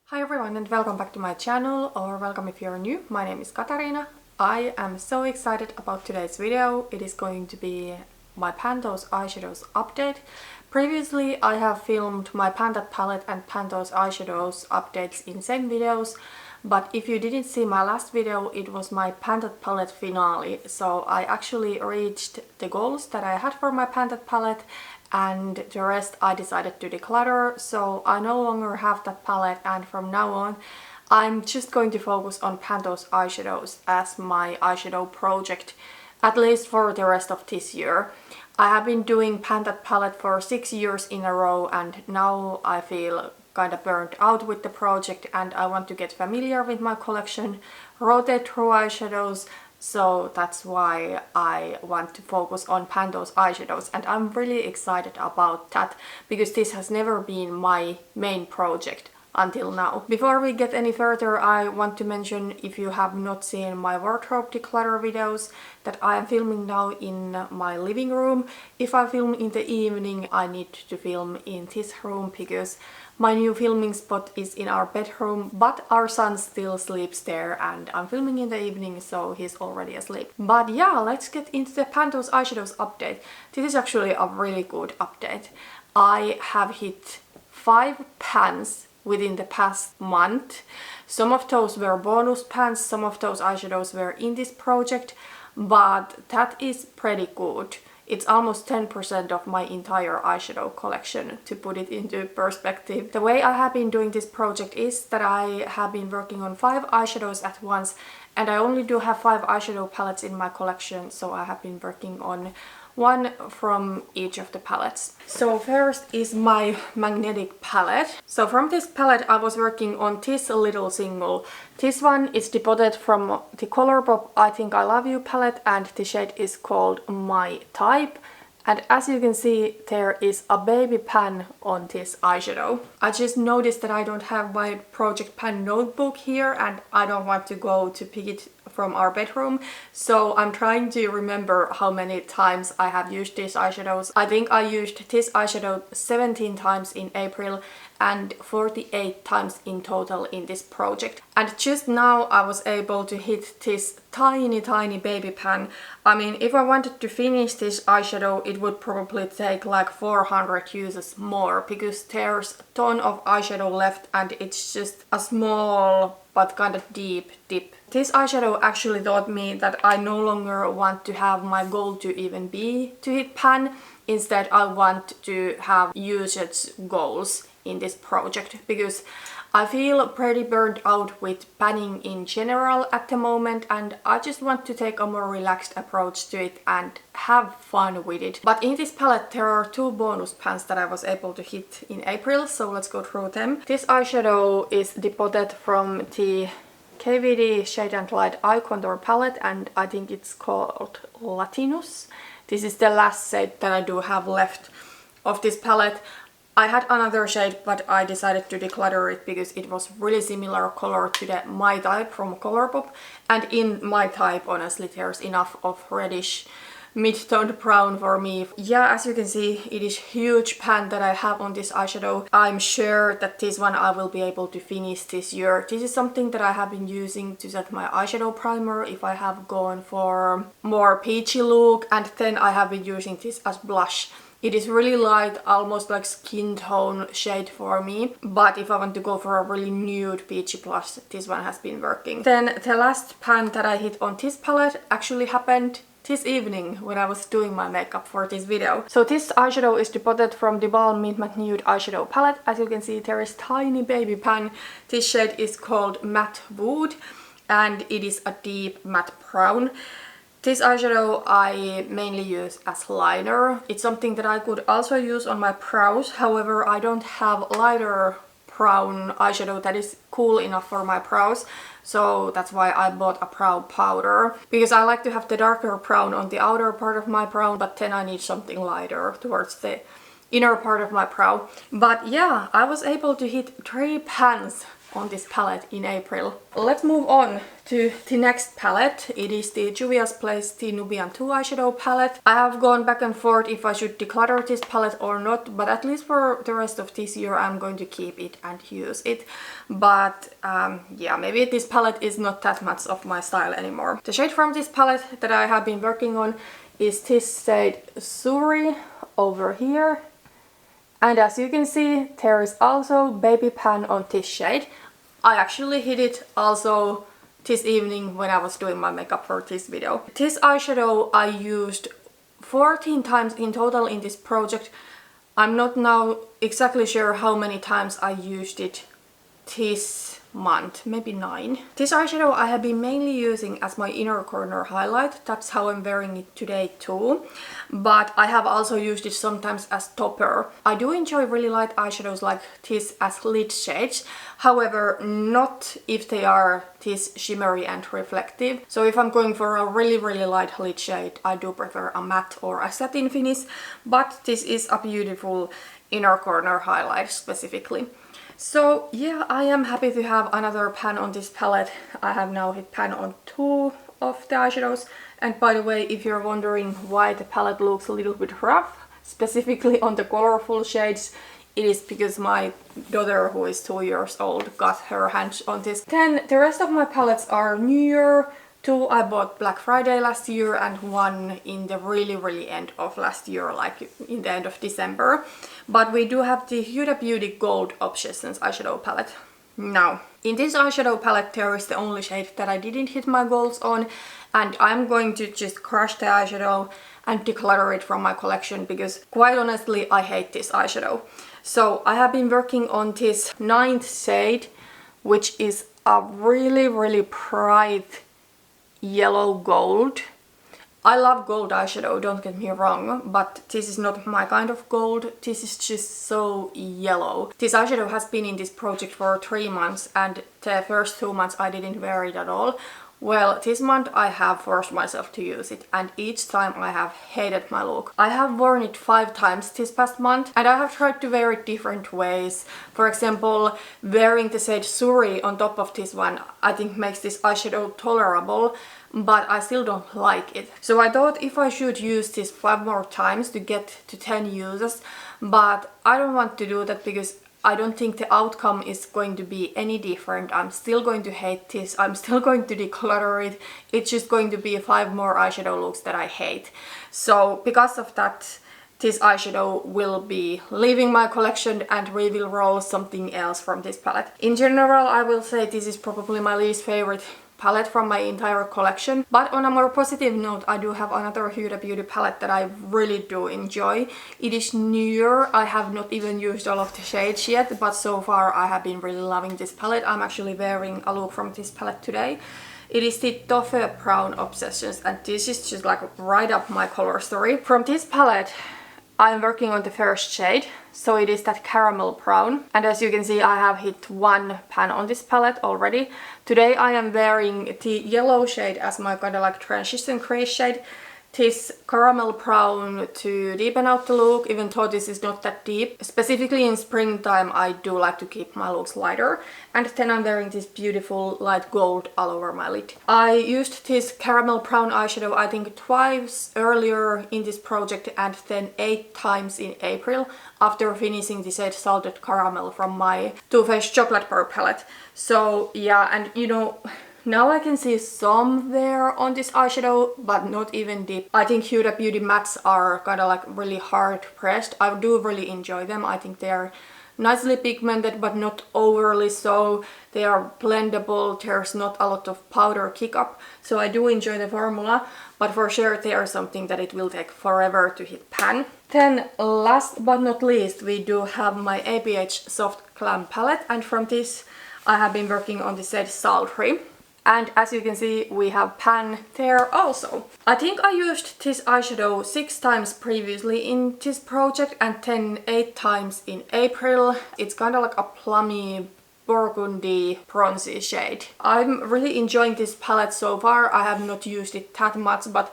Hi everyone and welcome back to my channel, or welcome if you're new. My name is Katarina. I am so excited about today's video. It is going to be my Pan Those Eyeshadows update. Previously I have filmed my Pan That Palette and Pan Those Eyeshadows updates in same videos, but if you didn't see my last video, it was my Pan That Palette finale. So I actually reached the goals that I had for my Pan That Palette, and the rest I decided to declutter, so I no longer have that palette, and from now on I'm just going to focus on Pan Those Eyeshadows as my eyeshadow project, at least for the rest of this year. I have been doing Pan That Palette for 6 years in a row, and now I feel kind of burnt out with the project and I want to get familiar with my collection, rotate through eyeshadows. So that's why I want to focus on Pan Those Eyeshadows, and I'm really excited about that because this has never been my main project until now. Before we get any further, I want to mention, if you have not seen my wardrobe declutter videos, that I am filming now in my living room. If I film in the evening, I need to film in this room because my new filming spot is in our bedroom, but our son still sleeps there and I'm filming in the evening, so he's already asleep. But yeah, let's get into the Pan Those Eyeshadows update. This is actually a really good update. I have hit 5 pans within the past month. Some of those were bonus pans, some of those eyeshadows were in this project, but that is pretty good. It's almost 10% of my entire eyeshadow collection, to put it into perspective. The way I have been doing this project is that I have been working on 5 eyeshadows at once, and I only do have 5 eyeshadow palettes in my collection, so I have been working on one from each of the palettes. So first is my magnetic palette. So from this palette I was working on this little single. This one is depotted from the Colourpop I Think I Love You palette, and the shade is called My Type. And as you can see, there is a baby pan on this eyeshadow. I just noticed that I don't have my project pan notebook here and I don't want to go to pick it from our bedroom, so I'm trying to remember how many times I have used these eyeshadows. I think I used this eyeshadow 17 times in April and 48 times in total in this project. And just now I was able to hit this tiny baby pan. I mean, if I wanted to finish this eyeshadow, it would probably take like 400 uses more, because there's a ton of eyeshadow left and it's just a small but kind of deep dip. This eyeshadow actually taught me that I no longer want to have my goal to even be to hit pan. Instead, I want to have usage goals in this project, because I feel pretty burnt out with panning in general at the moment, and I just want to take a more relaxed approach to it and have fun with it. But in this palette there are 2 bonus pans that I was able to hit in April, so let's go through them. This eyeshadow is depotted from the KVD Shade and Light Eye Contour palette, and I think it's called Latinus. This is the last shade that I do have left of this palette. I had another shade, but I decided to declutter it because it was really similar color to the My Type from Colourpop, and in My Type honestly there's enough of reddish mid-toned brown for me. Yeah, as you can see, it is huge pan that I have on this eyeshadow. I'm sure that this one I will be able to finish this year. This is something that I have been using to set my eyeshadow primer if I have gone for more peachy look, and then I have been using this as blush. It is really light, almost like skin tone shade for me, but if I want to go for a really nude peachy blush, this one has been working. Then the last pan that I hit on this palette actually happened this evening when I was doing my makeup for this video. So this eyeshadow is depotted from theBalm Mint Matte Nude eyeshadow palette. As you can see, there is tiny baby pan. This shade is called Matte Wood and it is a deep matte brown. This eyeshadow I mainly use as liner. It's something that I could also use on my brows, however I don't have lighter brown eyeshadow that is cool enough for my brows, so that's why I bought a brow powder, because I like to have the darker brown on the outer part of my brow, but then I need something lighter towards the inner part of my brow. But yeah, I was able to hit 3 pans on this palette in April. Let's move on to the next palette. It is the Juvia's Place the Nubian 2 eyeshadow palette. I have gone back and forth if I should declutter this palette or not, but at least for the rest of this year I'm going to keep it and use it. But yeah, maybe this palette is not that much of my style anymore. The shade from this palette that I have been working on is this shade Suri over here. And as you can see, there is also baby pan on this shade. I actually hit it also this evening when I was doing my makeup for this video. This eyeshadow I used 14 times in total in this project. I'm not now exactly sure how many times I used it this month, maybe 9. This eyeshadow I have been mainly using as my inner corner highlight. That's how I'm wearing it today too. But I have also used it sometimes as topper. I do enjoy really light eyeshadows like this as lid shades. However, not if they are this shimmery and reflective. So if I'm going for a really light lid shade, I do prefer a matte or a satin finish. But this is a beautiful inner corner highlight specifically. So yeah, I am happy to have another pan on this palette. I have now hit pan on 2 of the eyeshadows. And by the way, if you're wondering why the palette looks a little bit rough, specifically on the colorful shades, it is because my daughter, who is 2 years old, got her hands on this. Then the rest of my palettes are newer. 2 I bought Black Friday last year and 1 in the really end of last year, like in the end of December. But we do have the Huda Beauty Gold Obsessions eyeshadow palette. Now, in this eyeshadow palette there is the only shade that I didn't hit my goals on, and I'm going to just crush the eyeshadow and declutter it from my collection because quite honestly I hate this eyeshadow. So I have been working on this 9th shade, which is a really bright yellow gold. I love gold eyeshadow, don't get me wrong, but this is not my kind of gold. This is just so yellow. This eyeshadow has been in this project for 3 months and the first 2 months I didn't wear it at all. Well, this month I have forced myself to use it and each time I have hated my look. I have worn it 5 times this past month and I have tried to wear it different ways. For example, wearing the shade Suri on top of this one I think makes this eyeshadow tolerable, but I still don't like it. So I thought if I should use this 5 more times to get to 10 uses, but I don't want to do that because I don't think the outcome is going to be any different. I'm still going to hate this. I'm still going to declutter it. It's just going to be 5 more eyeshadow looks that I hate. So because of that, this eyeshadow will be leaving my collection and we will roll something else from this palette. In general, I will say this is probably my least favorite palette from my entire collection. But on a more positive note, I do have another Huda Beauty palette that I really do enjoy. It is newer. I have not even used all of the shades yet, but so far I have been really loving this palette. I'm actually wearing a look from this palette today. It is the Toffee Brown Obsessions and this is just like right up my color story. From this palette I'm working on the first shade, so it is that caramel brown. And as you can see, I have hit 1 pan on this palette already. Today I am wearing the yellow shade as my kind of like transition crease shade. This caramel brown to deepen out the look, even though this is not that deep. Specifically in springtime I do like to keep my looks lighter. And then I'm wearing this beautiful light gold all over my lid. I used this caramel brown eyeshadow I think 2 earlier in this project and then 8 times in April after finishing the shade Salted Caramel from my Too Faced Chocolate Bar palette. So yeah, and you know, now I can see some wear on this eyeshadow, but not even deep. I think Huda Beauty mattes are kind of like really hard pressed. I do really enjoy them. I think they are nicely pigmented, but not overly so. They are blendable. There's not a lot of powder kick up. So I do enjoy the formula, but for sure they are something that it will take forever to hit pan. Then last but not least, we do have my ABH Soft Glam palette. And from this I have been working on the shade Sultry. And as you can see, we have pan there also. I think I used this eyeshadow 6 times previously in this project and then 8 times in April. It's kind of like a plummy burgundy bronzy shade. I'm really enjoying this palette so far. I have not used it that much, but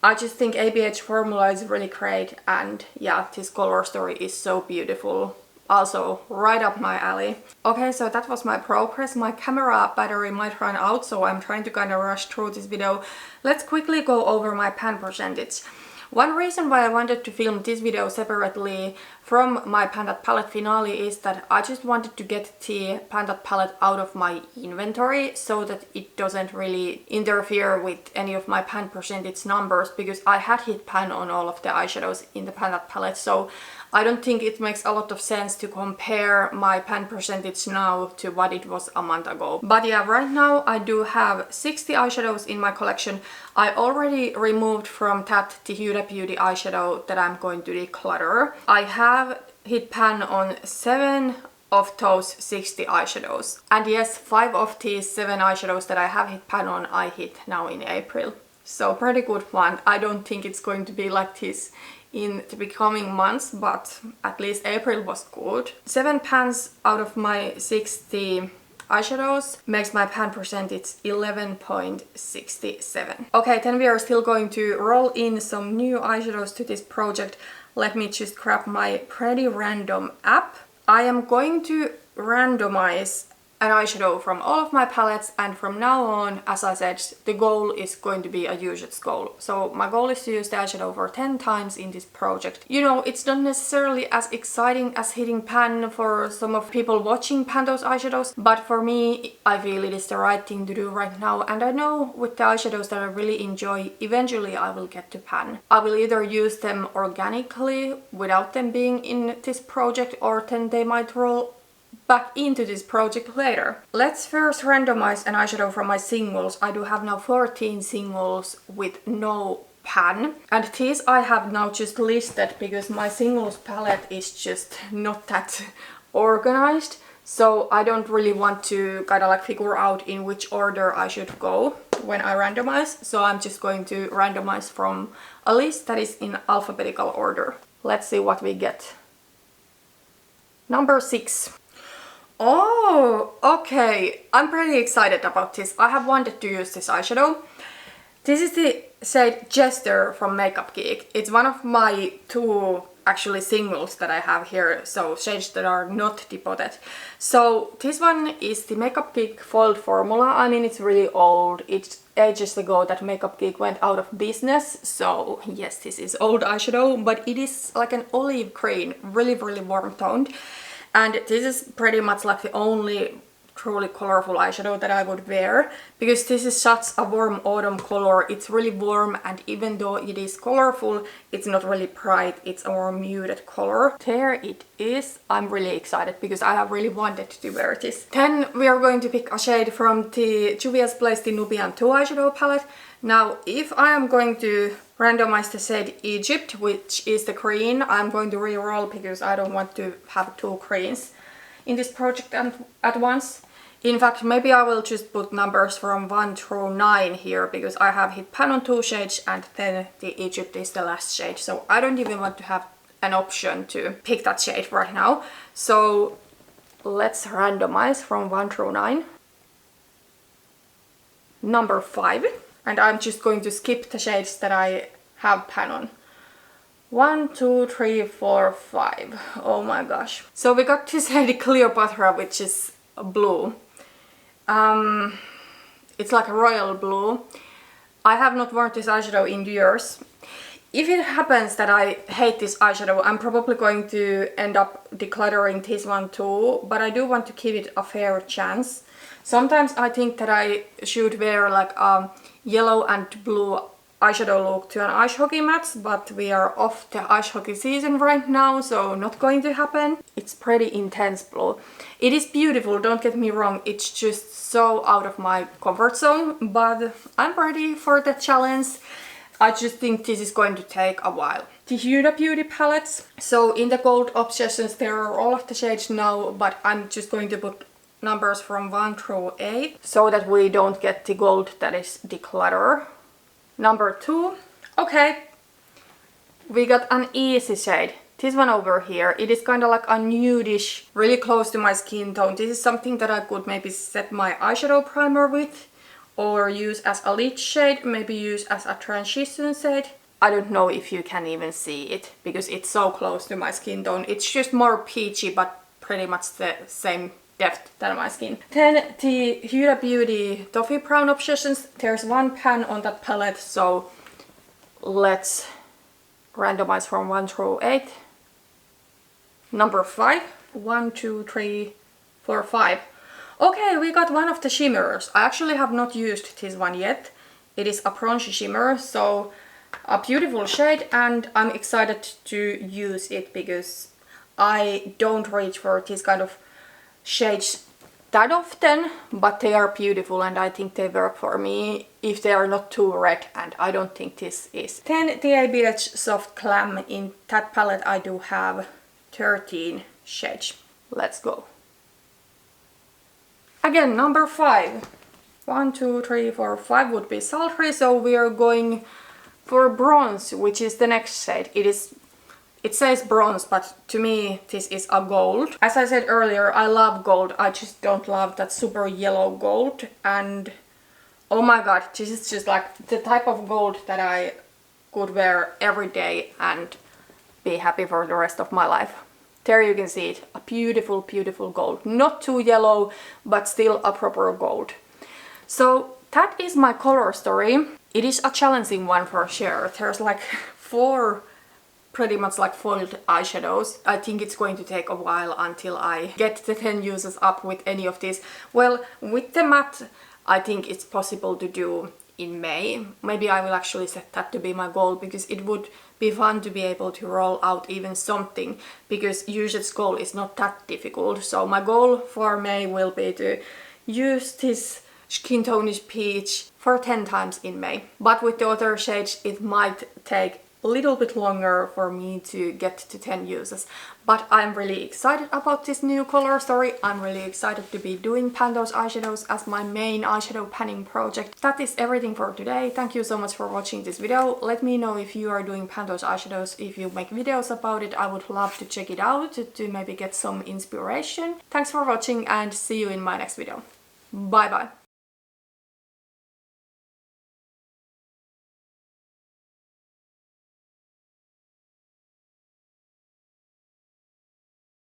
I just think ABH formula is really great, and yeah, this color story is so beautiful. Also right up my alley. Okay, so that was my progress. My camera battery might run out, so I'm trying to kind of rush through this video. Let's quickly go over my pan percentage. One reason why I wanted to film this video separately from my Pan That Palette finale is that I just wanted to get the Pan That Palette out of my inventory so that it doesn't really interfere with any of my pan percentage numbers, because I had hit pan on all of the eyeshadows in the Pan That Palette, so I don't think it makes a lot of sense to compare my pan percentage now to what it was a month ago. But yeah, right now I do have 60 eyeshadows in my collection. I already removed from that the Huda Beauty eyeshadow that I'm going to declutter. I have hit pan on 7 of those 60 eyeshadows. And yes, 5 of these 7 eyeshadows that I have hit pan on, I hit now in April. So pretty good one. I don't think it's going to be like this in the coming months, but at least April was good. 7 pans out of my 60 eyeshadows makes my pan percentage 11.67. Okay, then we are still going to roll in some new eyeshadows to this project. Let me just grab my Pretty Random app. I am going to randomize an eyeshadow from all of my palettes, and from now on, as I said, the goal is going to be a usage goal. So my goal is to use the eyeshadow for 10 times in this project. You know, it's not necessarily as exciting as hitting pan for some of people watching Pan Those Eyeshadows, but for me, I feel it is the right thing to do right now, and I know with the eyeshadows that I really enjoy, eventually I will get to pan. I will either use them organically without them being in this project, or then they might roll back into this project later. Let's first randomize an eyeshadow from my singles. I do have now 14 singles with no pan, and these I have now just listed because my singles palette is just not that organized, so I don't really want to kind of like figure out in which order I should go when I randomize, so I'm just going to randomize from a list that is in alphabetical order. Let's see what we get. Number 6. Oh, okay. I'm pretty excited about this. I have wanted to use this eyeshadow. This is the shade Jester from Makeup Geek. It's one of my 2 actually singles that I have here, so shades that are not depotted. So this one is the Makeup Geek foiled formula. I mean, it's really old. It's ages ago that Makeup Geek went out of business, so yes, this is old eyeshadow, but it is like an olive green, really warm toned. And this is pretty much like the only truly colorful eyeshadow that I would wear, because this is such a warm autumn color. It's really warm, and even though it is colorful, it's not really bright. It's a more muted color. There it is. I'm really excited because I have really wanted to wear this. Then we are going to pick a shade from the Juvia's Place, the Nubian eyeshadow palette. Now, if I am going to randomize the shade Egypt, which is the green, I'm going to re-roll because I don't want to have 2 greens in this project at once. In fact, maybe I will just put numbers from 1 through 9 here, because I have hit pan on 2 shades and then the Egypt is the last shade. So I don't even want to have an option to pick that shade right now. So let's randomize from 1 through 9. Number 5. And I'm just going to skip the shades that I have pan on. 1, 2, 3, 4, 5. Oh my gosh. So we got this shade Cleopatra, which is blue. It's like a royal blue. I have not worn this eyeshadow in years. If it happens that I hate this eyeshadow, I'm probably going to end up decluttering this one too, but I do want to give it a fair chance. Sometimes I think that I should wear like a yellow and blue eyeshadow look to an ice hockey match, but we are off the ice hockey season right now, so not going to happen. It's pretty intense blue. It is beautiful, don't get me wrong, it's just so out of my comfort zone, but I'm ready for the challenge. I just think this is going to take a while. The Huda Beauty palettes. So in the gold obsessions there are all of the shades now, but I'm just going to put numbers from 1 through 8 so that we don't get the gold that is declutter. Number 2. Okay, we got an easy shade. This one over here. It is kind of like a nudish, really close to my skin tone. This is something that I could maybe set my eyeshadow primer with, or use as a lid shade, maybe use as a transition shade. I don't know if you can even see it because it's so close to my skin tone. It's just more peachy but pretty much the same depth than my skin. Then the Huda Beauty Toffee Brown Obsessions. There's one pan on that palette, so let's randomize from 1 through 8. Number 5. 1, 2, 3, 4, 5. Okay, we got one of the shimmers. I actually have not used this one yet. It is a bronzy shimmer, so a beautiful shade, and I'm excited to use it because I don't reach for this kind of shades that often, but they are beautiful and I think they work for me if they are not too red, and I don't think this is. Then the ABH Soft Glam. In that palette I do have 13 shades. Let's go. Again, number 5. 1, 2, 3, 4, 5 would be sultry, so we are going for bronze, which is the next shade. It says bronze, but to me this is a gold. As I said earlier, I love gold. I just don't love that super yellow gold, and oh my god, this is just like the type of gold that I could wear every day and be happy for the rest of my life. There you can see it, a beautiful, beautiful gold. Not too yellow, but still a proper gold. So that is my color story. It is a challenging one for sure. There's like 4 pretty much like foiled eyeshadows. I think it's going to take a while until I get the 10 uses up with any of these. Well, with the matte, I think it's possible to do in May. Maybe I will actually set that to be my goal, because it would be fun to be able to roll out even something, because usage goal is not that difficult. So my goal for May will be to use this Skin Tonish Peach for 10 times in May. But with the other shades it might take a little bit longer for me to get to 10 uses. But I'm really excited about this new color story. I'm really excited to be doing Pan Those Eyeshadows as my main eyeshadow panning project. That is everything for today. Thank you so much for watching this video. Let me know if you are doing Pan Those Eyeshadows, if you make videos about it. I would love to check it out to maybe get some inspiration. Thanks for watching and see you in my next video. Bye bye!